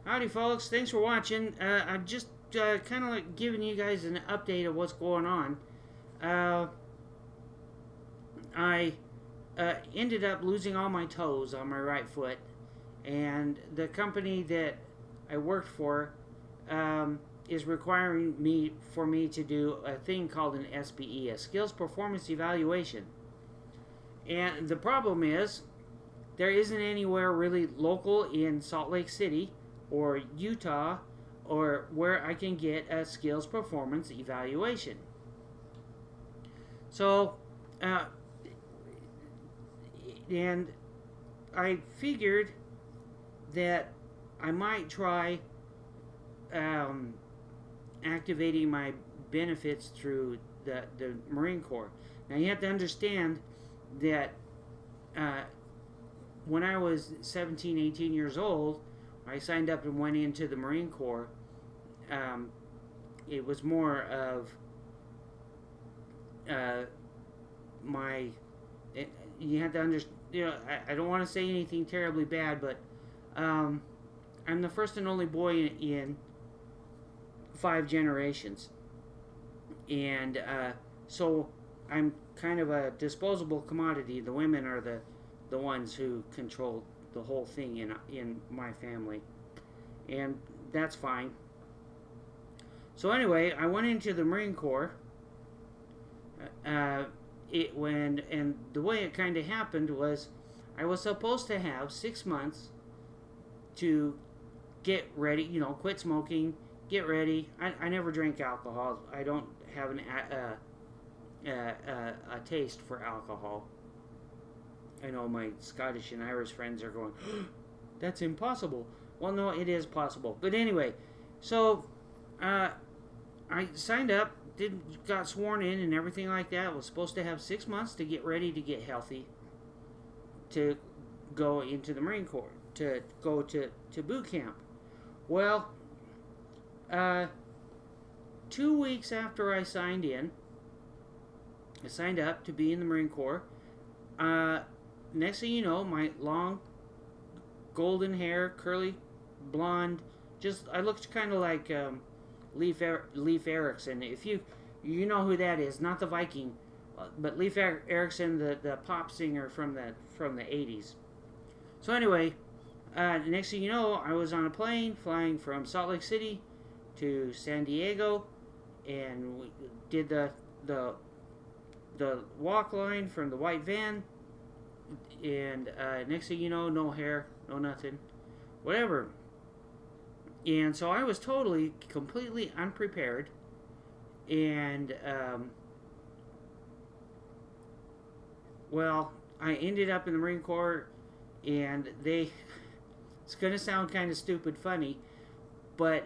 Howdy, folks. Thanks for watching. I'm just kind of like giving you guys an update of what's going on. Uh, I ended up losing all my toes on my right foot, and the company that I worked for is requiring me to do a thing called an SPE, a Skills Performance Evaluation. And the problem is there isn't anywhere really local in Salt Lake City or Utah or where I can get a skills performance evaluation. So, uh, and I figured that I might try um, activating my benefits through the Marine Corps. Now, you have to understand that uh, when I was 17, 18 years old, I signed up and went into the Marine Corps. Um, it was more of uh, my. You have to understand. I don't want to say anything terribly bad, but um, I'm the first and only boy in 5 generations, and so I'm kind of a disposable commodity. The women are the ones who control the whole thing in my family, and that's fine. So anyway, I went into the Marine Corps. Uh, and the way it kind of happened was, I was supposed to have 6 months to get ready. Quit smoking, get ready. I never drank alcohol. I don't have a taste for alcohol. I know my Scottish and Irish friends are going, that's impossible. Well, no, it is possible. But anyway, so I signed up, got sworn in and everything like that. Was supposed to have 6 months to get ready to get healthy, to go into the Marine Corps, to go to boot camp. Well, 2 weeks after I signed up to be in the Marine Corps. Next thing you know, my long golden hair, curly blonde, I looked kind of like Leif Erikson. If you know who that is, not the Viking, but Leif Erikson, the pop singer from the 80s. So anyway, next thing you know, I was on a plane flying from Salt Lake City to San Diego, and we did the walk line from the white van. And next thing you know, no hair, no nothing, whatever. And so I was totally, completely unprepared. And, well, I ended up in the Marine Corps, and it's going to sound kind of stupid funny, but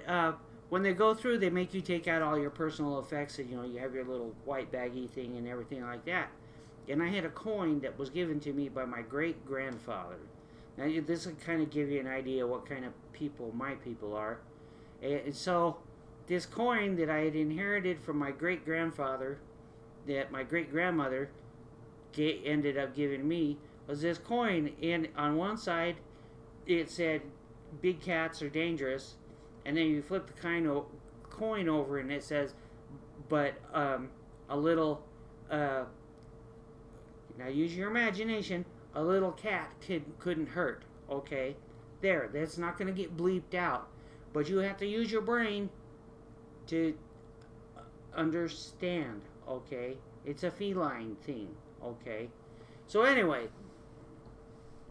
when they go through, they make you take out all your personal effects, and, you have your little white baggy thing and everything like that. And I had a coin that was given to me by my great-grandfather. Now, this will kind of give you an idea what kind of people my people are. And so, this coin that I had inherited from my great-grandfather, that my great-grandmother ended up giving me, was this coin. And on one side, it said, "Big cats are dangerous." And then you flip the coin over, and it says, "But a little... now use your imagination. A little cat couldn't hurt." Okay? There. That's not going to get bleeped out. But you have to use your brain to understand. Okay? It's a feline thing. Okay? So anyway,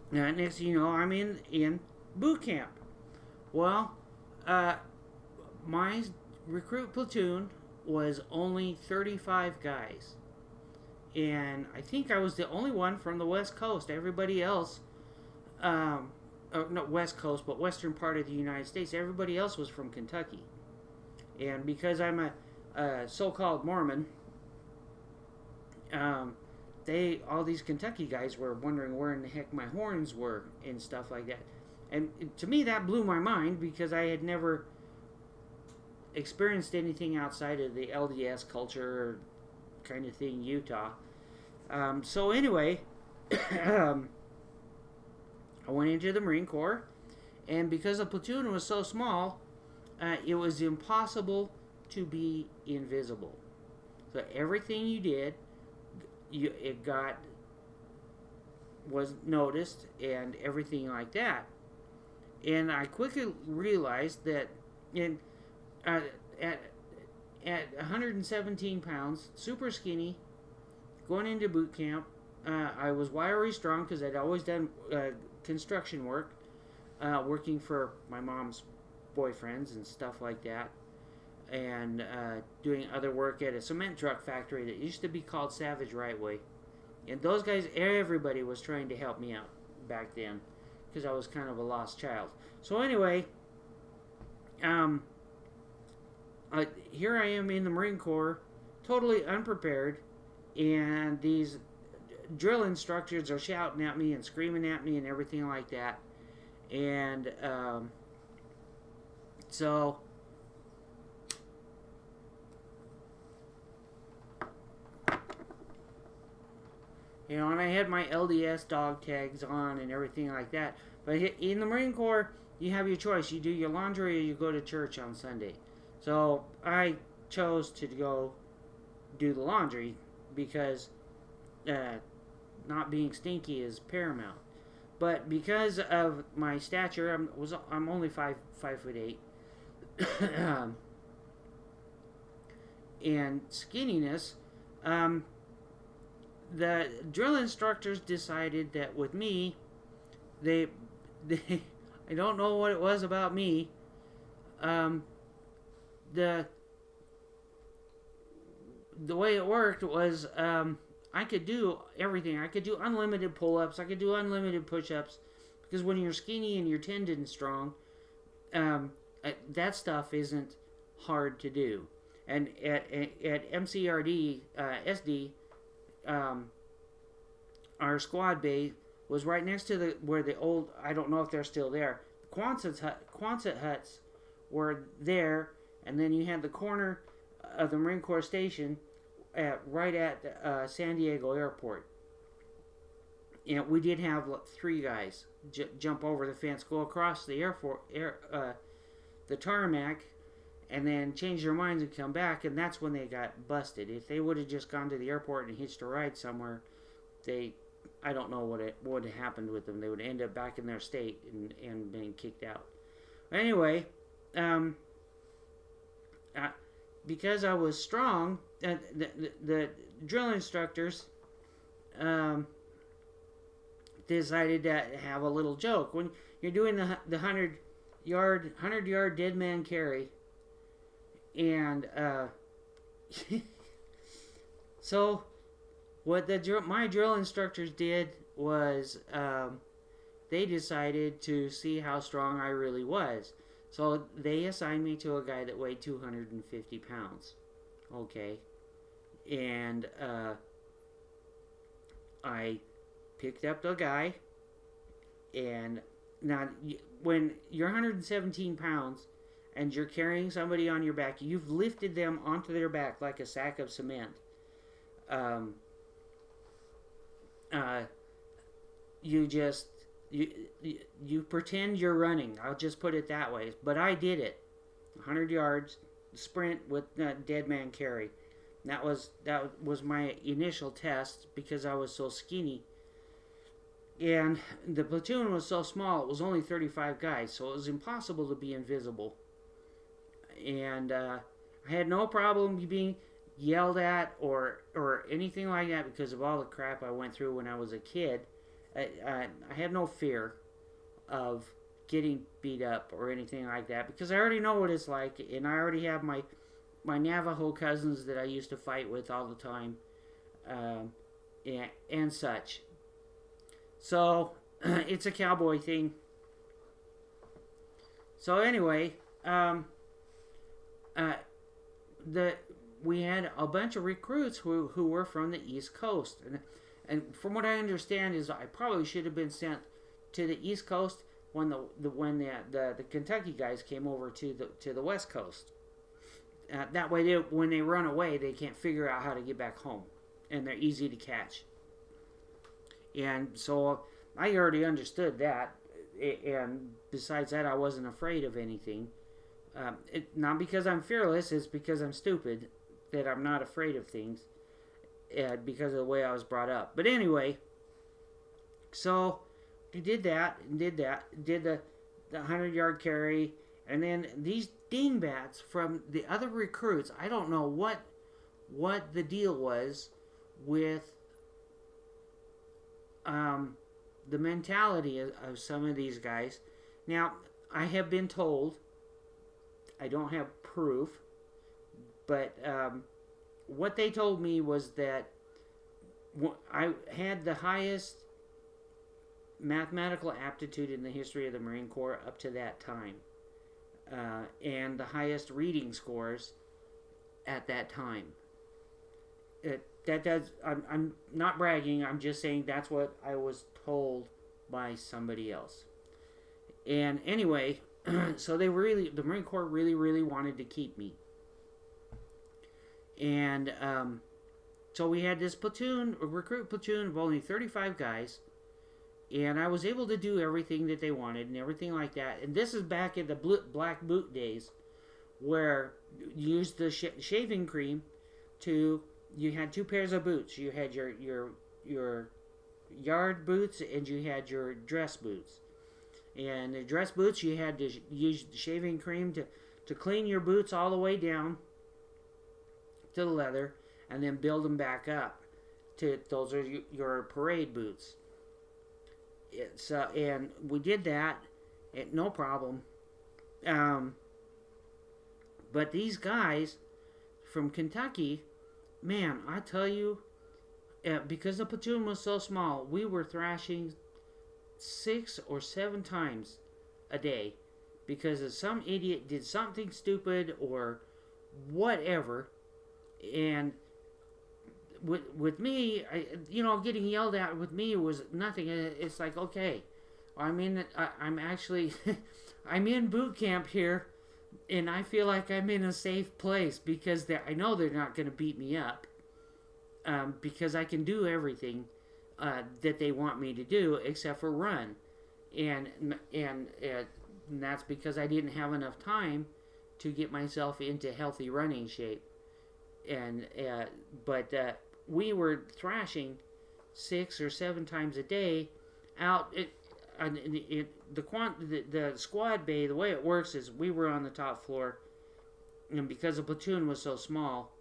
next thing you know, I'm in boot camp. Well, my recruit platoon was only 35 guys. And I think I was the only one from the West Coast. Everybody else, not West Coast, but western part of the United States, everybody else was from Kentucky. And because I'm a so-called Mormon, all these Kentucky guys were wondering where in the heck my horns were and stuff like that. And to me, that blew my mind, because I had never experienced anything outside of the LDS culture kind of thing, Utah. So anyway, I went into the Marine Corps, And because the platoon was so small, it was impossible to be invisible. So everything you did, it was noticed and everything like that. And I quickly realized that uh, at at 117 pounds, super skinny, going into boot camp, I was wiry strong because I'd always done construction work, working for my mom's boyfriends and stuff like that, and doing other work at a cement truck factory that used to be called Savage Right Way. And those guys, everybody was trying to help me out back then because I was kind of a lost child. So anyway, here I am in the Marine Corps, totally unprepared, and these drill instructors are shouting at me and screaming at me and everything like that. And so and I had my LDS dog tags on and everything like that. But in the Marine Corps, you have your choice. You do your laundry or you go to church on Sunday. So I chose to go do the laundry because not being stinky is paramount. But because of my stature, I'm only 5'8", and skinniness, the drill instructors decided that with me, they I don't know what it was about me. The way it worked was I could do everything. I could do unlimited pull-ups. I could do unlimited push-ups because when you're skinny and your tendon's strong, that stuff isn't hard to do. And at MCRD SD, our squad bay was right next to where the old, I don't know if they're still there, Quonset huts were there, and then you had the corner of the Marine Corps station right at San Diego Airport. And we did have 3 guys jump over the fence, go across the the tarmac, and then change their minds and come back, and that's when they got busted. If they would have just gone to the airport and hitched a ride somewhere, I don't know what would have happened with them. They would end up back in their state and being kicked out. Anyway, because I was strong, the drill instructors decided to have a little joke. When you're doing the 100-yard dead man carry, and so what my drill instructors did was they decided to see how strong I really was. So they assigned me to a guy that weighed 250 pounds. Okay. And I picked up the guy. And now, when you're 117 pounds and you're carrying somebody on your back, you've lifted them onto their back like a sack of cement. You pretend you're running. I'll just put it that way. But I did it. 100 yards sprint with dead man carry. That was my initial test because I was so skinny. And the platoon was so small. It was only 35 guys, so it was impossible to be invisible. And I had no problem being yelled at or anything like that because of all the crap I went through when I was a kid. I had no fear of getting beat up or anything like that because I already know what it's like, and I already have my Navajo cousins that I used to fight with all the time, and such. So it's a cowboy thing. So anyway, we had a bunch of recruits who were from the East Coast, and from what I understand is I probably should have been sent to the East Coast when the Kentucky guys came over to the West Coast. That way, when they run away, they can't figure out how to get back home, and they're easy to catch. And so I already understood that. and besides that, I wasn't afraid of anything. Not because I'm fearless, it's because I'm stupid that I'm not afraid of things because of the way I was brought up. But anyway, so I did that, did the 100-yard carry, and then these dingbats from the other recruits, I don't know what the deal was with the mentality of some of these guys. Now, I have been told, I don't have proof, but what they told me was that I had the highest mathematical aptitude in the history of the Marine Corps up to that time, and the highest reading scores at that time. I'm not bragging. I'm just saying that's what I was told by somebody else. And anyway, so the Marine Corps really wanted to keep me. And so we had this recruit platoon of only 35 guys, and I was able to do everything that they wanted and everything like that. And this is back in the black boot days, where you used the shaving cream to. You had two pairs of boots. You had your yard boots and you had your dress boots. And the dress boots, you had to use shaving cream to clean your boots all the way down to the leather, and then build them back up. Those are your parade boots. And we did that, no problem. But these guys from Kentucky, man, I tell you, because the platoon was so small, we were thrashing 6 or 7 times a day because some idiot did something stupid or whatever. And with me, getting yelled at with me was nothing. It's like, okay, I'm actually I'm in boot camp here, and I feel like I'm in a safe place because I know they're not going to beat me up, because I can do everything that they want me to do except for run, and that's because I didn't have enough time to get myself into healthy running shape, but we were thrashing 6 or 7 times a day out. The squad bay, the way it works is we were on the top floor, and because the platoon was so small,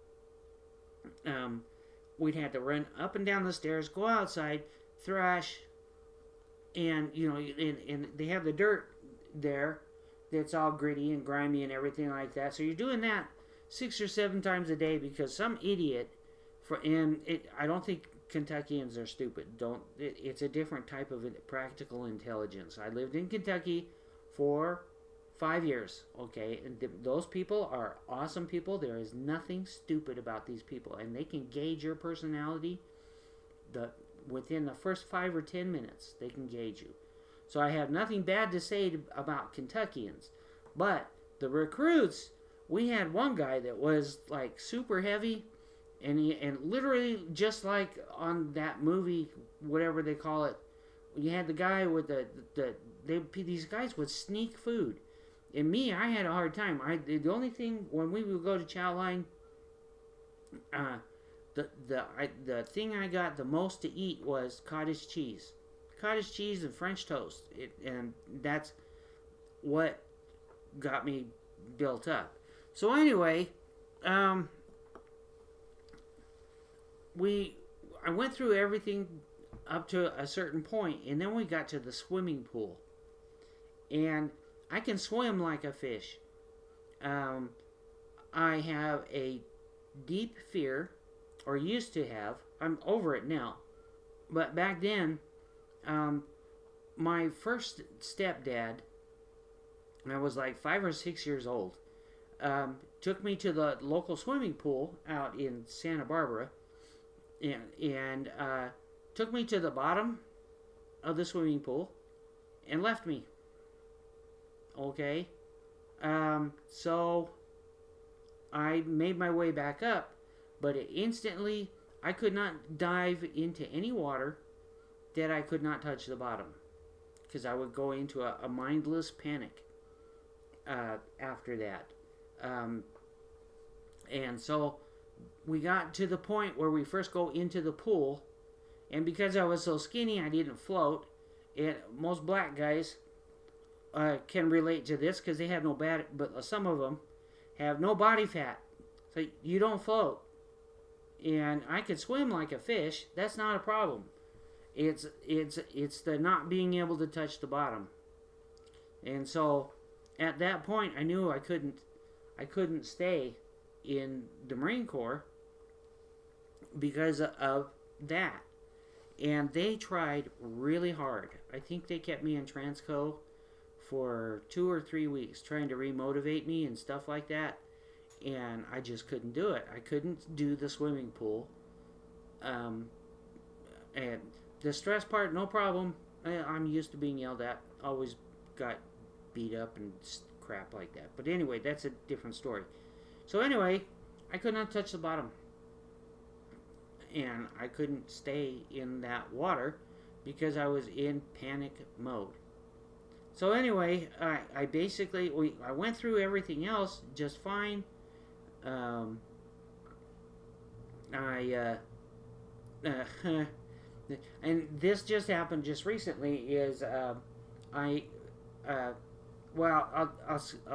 we'd have to run up and down the stairs, go outside, thrash, and and they have the dirt there that's all gritty and grimy and everything like that. So you're doing that 6 or 7 times a day because some idiot I don't think Kentuckians are stupid. It's a different type of practical intelligence. I lived in Kentucky for 5 years, okay? And those people are awesome people. There is nothing stupid about these people, and they can gauge your personality within the first 5 or 10 minutes. They can gauge you. So I have nothing bad to say about Kentuckians. But the recruits, we had one guy that was like super heavy, and literally just on that movie, whatever they call it, you had the guy with these guys would sneak food. And me, I had a hard time. The only thing when we would go to chow line, the thing I got the most to eat was cottage cheese and French toast, and that's what got me built up. So anyway, I went through everything up to a certain point, and then we got to the swimming pool, and I can swim like a fish. I have a deep fear, or used to have. I'm over it now, but back then, my first stepdad, I was like 5 or 6 years old, took me to the local swimming pool out in Santa Barbara, and took me to the bottom of the swimming pool and left me. Okay, so I made my way back up, but instantly I could not dive into any water that I could not touch the bottom. because I would go into a mindless panic after that. Um, and so we got to the point where we first go into the pool, and because I was so skinny, I didn't float. And most black guys can relate to this because they have no body, but some of them have no body fat, so you don't float. And I could swim like a fish. That's not a problem. It's the not being able to touch the bottom. And so at that point, I knew I couldn't stay in the Marine Corps because of that. And they tried really hard. I think they kept me in Transco for 2 or 3 weeks trying to remotivate me and stuff like that. And I just couldn't do it. I couldn't do the swimming pool. And the stress part, no problem. I'm used to being yelled at. Always got beat up and crap like that. But anyway, that's a different story. So anyway, I could not touch the bottom. And I couldn't stay in that water because I was in panic mode. So anyway, I basically, I went through everything else just fine. And this just happened just recently. I'll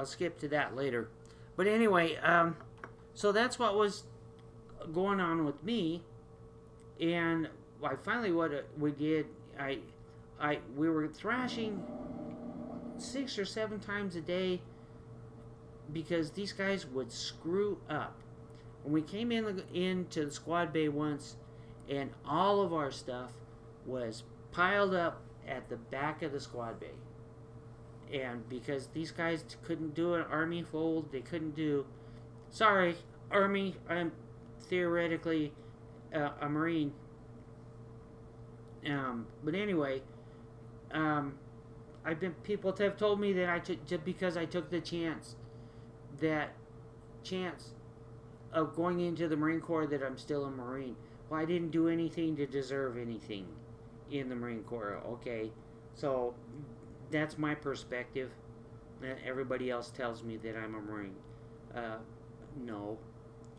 skip to that later. But anyway, so that's what was going on with me, and what we did, we were thrashing 6 or 7 times a day because these guys would screw up. And we came into the squad bay once, and all of our stuff was piled up at the back of the squad bay. And because these guys couldn't do an Army fold, they couldn't do... Sorry, Army, I'm theoretically a Marine. But anyway, people have told me that I took, just because I took the chance of going into the Marine Corps, that I'm still a Marine. Well, I didn't do anything to deserve anything in the Marine Corps. Okay, so that's my perspective. Everybody else tells me that I'm a Marine. No,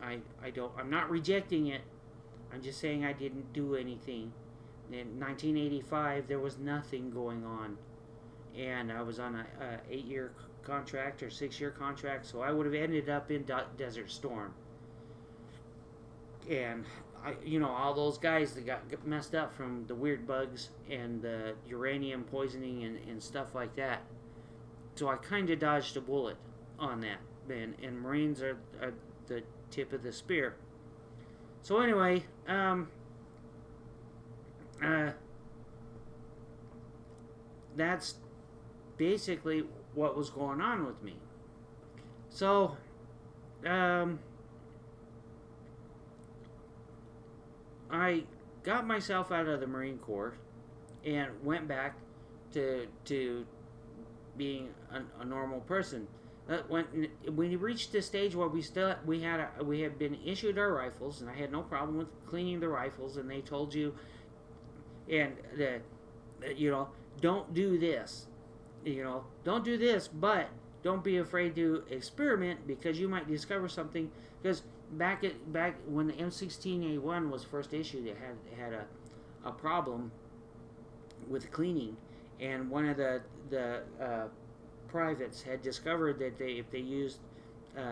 I don't. I'm not rejecting it. I'm just saying I didn't do anything. In 1985, there was nothing going on, and I was on a 8-year contract or 6-year contract, so I would have ended up in Desert Storm. And all those guys that got messed up from the weird bugs and the uranium poisoning and stuff like that. So I kind of dodged a bullet on that. And Marines are the tip of the spear. So anyway, that's basically what was going on with me. So, I got myself out of the Marine Corps and went back to being a normal person. When we reached the stage where we had been issued our rifles, and I had no problem with cleaning the rifles, and they told you, and don't do this, don't do this, but don't be afraid to experiment because you might discover something. Because back when the M16A1 was first issued, it had a problem with cleaning, and one of the privates had discovered that if they used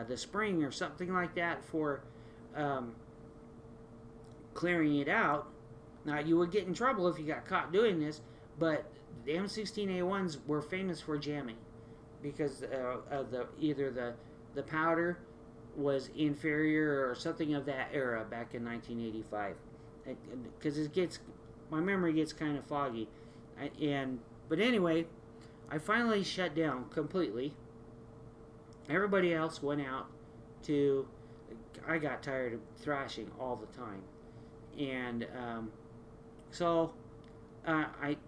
the spring or something like that for clearing it out, now you would get in trouble if you got caught doing this, but the M16A1s were famous for jamming because of either the powder was inferior or something of that era back in 1985. Because my memory gets kind of foggy, but anyway, I finally shut down completely. Everybody else went out to... I got tired of thrashing all the time. And so I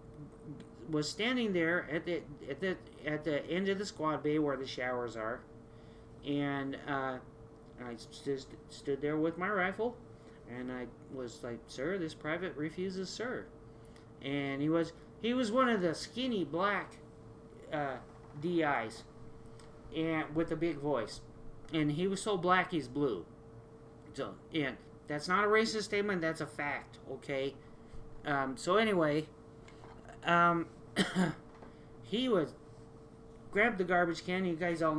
was standing there at the end of the squad bay where the showers are. And I stood there with my rifle. And I was like, "Sir, this private refuses, sir." And He was one of the skinny black uh, DIs, and with a big voice, and he was so black he's blue. So, and that's not a racist statement. That's a fact. Okay. So anyway, um, he was grabbed the garbage can. You guys all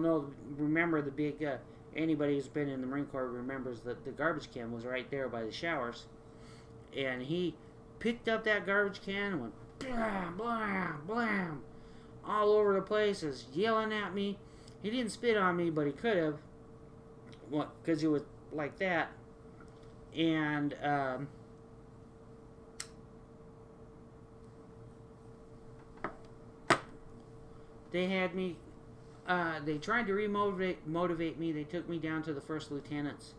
remember the big. Anybody who's been in the Marine Corps remembers that the garbage can was right there by the showers, and he picked up that garbage can and went blam, blam, blam, all over the place, is yelling at me. He didn't spit on me, but he could have, because he was like that. And they had me. They tried to motivate me. They took me down to the first lieutenant's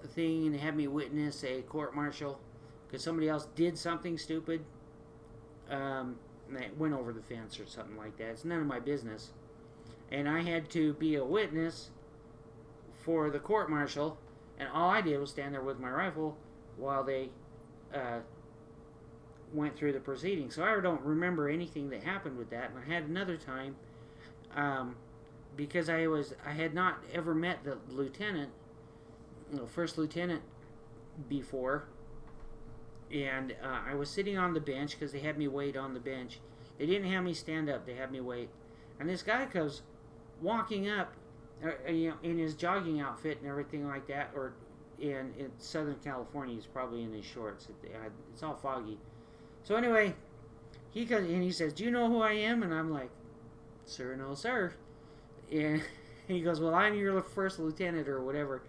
thing, and they had me witness a court-martial because somebody else did something stupid. They went over the fence or something like that. It's none of my business. And I had to be a witness for the court-martial, and all I did was stand there with my rifle while they went through the proceedings. So I don't remember anything that happened with that. And I had another time, because I had not ever met the lieutenant, first lieutenant, before. And I was sitting on the bench because they had me wait on the bench. They didn't have me stand up. They had me wait. And this guy comes walking up, in his jogging outfit and everything like that. Or in Southern California, he's probably in his shorts. It's all foggy. So anyway, he comes and he says, "Do you know who I am?" And I'm like, "Sir, no, sir." And he goes, "Well, I'm your first lieutenant," or whatever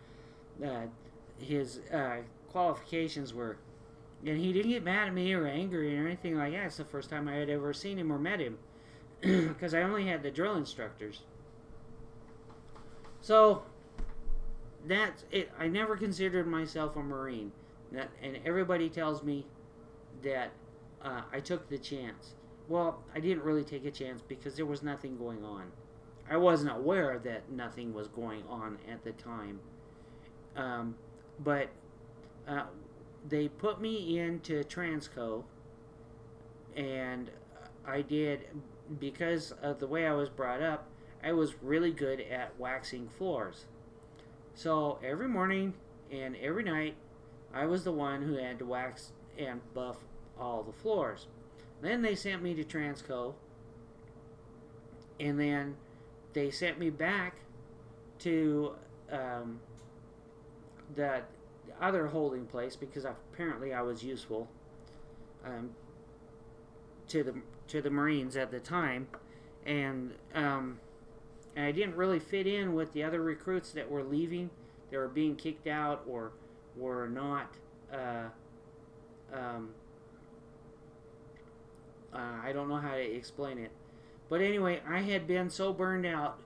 his qualifications were. And he didn't get mad at me or angry or anything like that. It's the first time I had ever seen him or met him, because I only had the drill instructors. So that's it. I never considered myself a Marine. And everybody tells me that I took the chance. Well, I didn't really take a chance because there was nothing going on. I wasn't aware that nothing was going on at the time. But they put me into Transco, and I did, because of the way I was brought up, I was really good at waxing floors. So every morning and every night, I was the one who had to wax and buff all the floors. Then they sent me to Transco, and then they sent me back to the other holding place because apparently I was useful to the Marines at the time, and I didn't really fit in with the other recruits that were leaving. They were being kicked out or were not. I don't know how to explain it, but anyway, I had been so burned out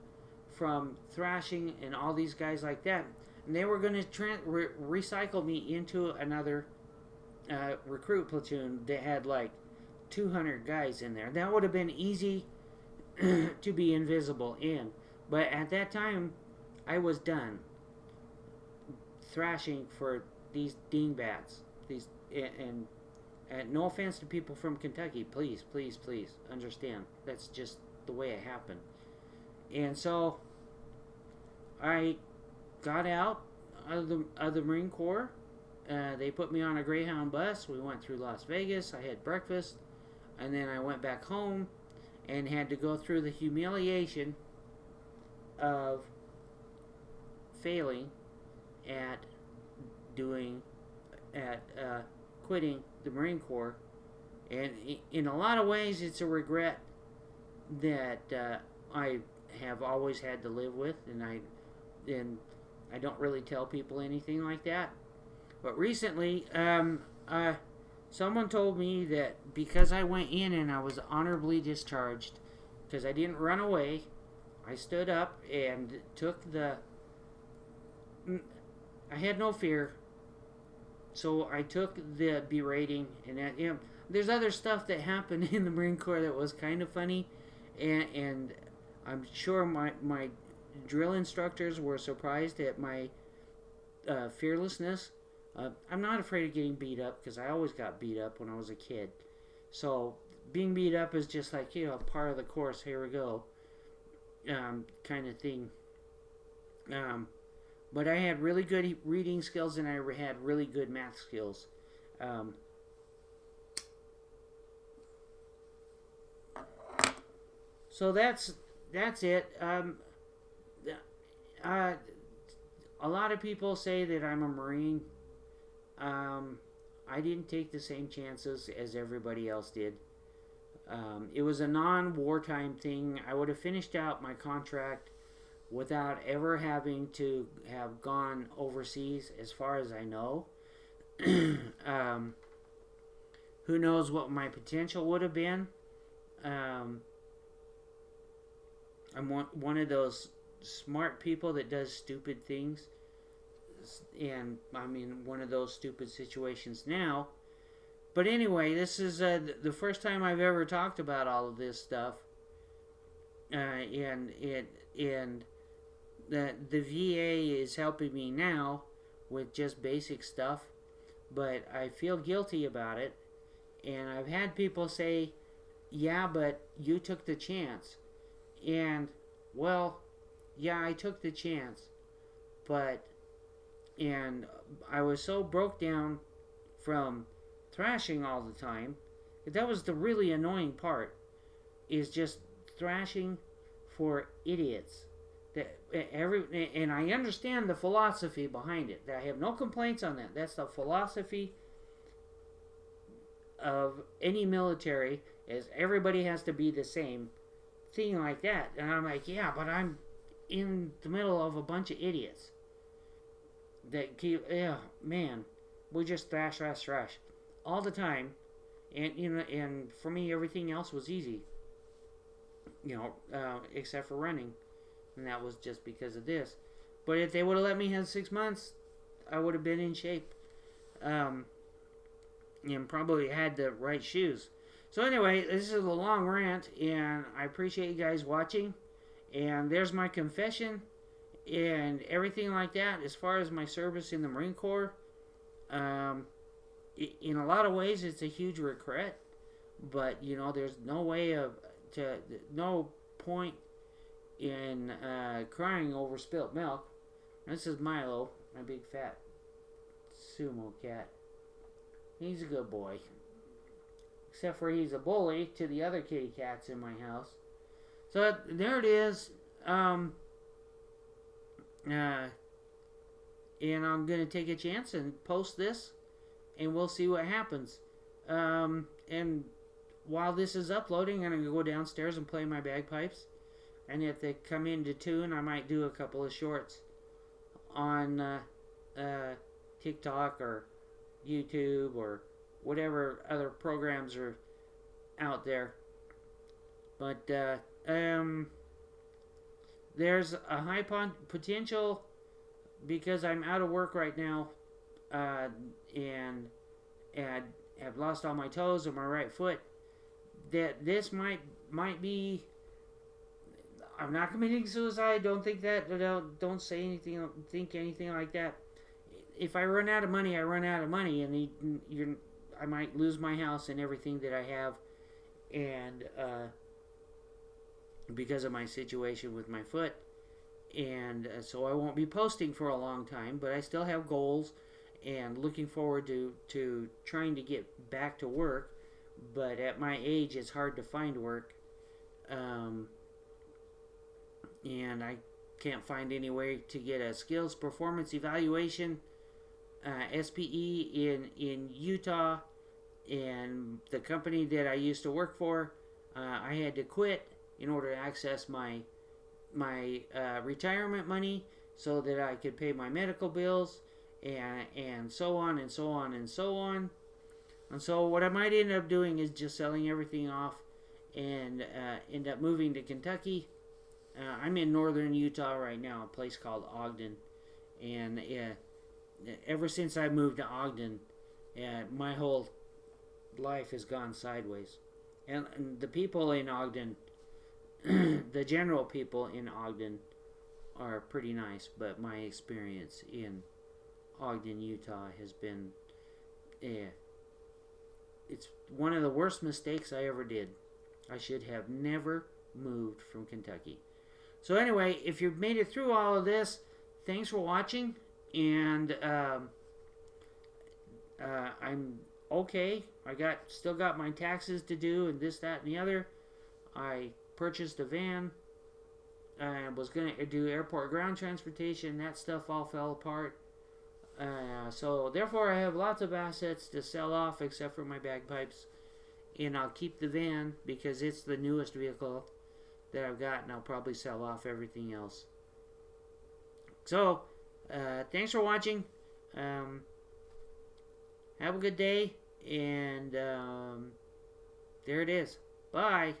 from thrashing and all these guys like that. And they were going to recycle me into another recruit platoon that had like 200 guys in there. That would have been easy to be invisible in. But at that time, I was done thrashing for these dingbats. And no offense to people from Kentucky, please understand. That's just the way it happened. And so I got out of the Marine Corps. They put me on a Greyhound bus. We went through Las Vegas. I had breakfast, and then I went back home and had to go through the humiliation of failing at quitting the Marine Corps. And in a lot of ways, it's a regret that I have always had to live with, and I don't really tell people anything like that. But recently, someone told me that because I went in and I was honorably discharged, because I didn't run away, I stood up and took I had no fear, so I took the berating, and that, there's other stuff that happened in the Marine Corps that was kind of funny, and I'm sure my drill instructors were surprised at my fearlessness. I'm not afraid of getting beat up because I always got beat up when I was a kid. So being beat up is just like, part of the course. Here we go, kind of thing. But I had really good reading skills, and I had really good math skills. Um, so that's it. Uh, a lot of people say that I'm a Marine. I didn't take the same chances as everybody else did. It was a non-wartime thing. I would have finished out my contract without ever having to have gone overseas, as far as I know. Who knows what my potential would have been? I'm one of those smart people that does stupid things, and I'm in one of those stupid situations now. But anyway, this is the first time I've ever talked about all of this stuff, and the VA is helping me now with just basic stuff, but I feel guilty about it. And I've had people say, yeah, but you took the chance. And, well, yeah, I took the chance. And I was so broke down from thrashing all the time. That was the really annoying part, is just thrashing for idiots. And I understand the philosophy behind it. I have no complaints on that. That's the philosophy of any military, is everybody has to be the same thing like that. And I'm like, yeah, but I'm in the middle of a bunch of idiots that keep, man, we just thrash all the time. And for me, everything else was easy, except for running. And that was just because of this. But if they would have let me have 6 months, I would have been in shape. And probably had the right shoes. So anyway, this is a long rant, and I appreciate you guys watching. And there's my confession and everything like that. As far as my service in the Marine Corps, in a lot of ways, it's a huge regret. But there's no point in crying over spilt milk. This is Milo, my big fat sumo cat. He's a good boy. Except for he's a bully to the other kitty cats in my house. So there it is. And I'm going to take a chance and post this. And we'll see what happens. And while this is uploading, I'm going to go downstairs and play my bagpipes. And if they come into tune, I might do a couple of shorts on TikTok or YouTube or whatever other programs are out there. But there's a high potential, because I'm out of work right now, and have lost all my toes on my right foot, that this might be. I'm not committing suicide. Don't think that. Don't say anything. Think anything like that. If I run out of money, I run out of money, and I might lose my house and everything that I have, and because of my situation with my foot, and so I won't be posting for a long time. But I still have goals, and looking forward to trying to get back to work. But at my age, it's hard to find work, and I can't find any way to get a skills performance evaluation. SPE in Utah, and the company that I used to work for, I had to quit in order to access my retirement money, so that I could pay my medical bills, and so on and so on and so on. And so what I might end up doing is just selling everything off and end up moving to Kentucky. I'm in northern Utah right now, a place called Ogden, and ever since I moved to Ogden, my whole life has gone sideways. And the people in Ogden, the general people in Ogden, are pretty nice, but my experience in Ogden, Utah has been it's one of the worst mistakes I ever did. I should have never moved from Kentucky. So anyway, if you've made it through all of this, thanks for watching, and I'm okay. I still got my taxes to do and this, that, and the other. I purchased a van. I was going to do airport ground transportation. That stuff all fell apart. So therefore, I have lots of assets to sell off except for my bagpipes. And I'll keep the van because it's the newest vehicle that I've got, and I'll probably sell off everything else. So, thanks for watching. Have a good day, and there it is. Bye.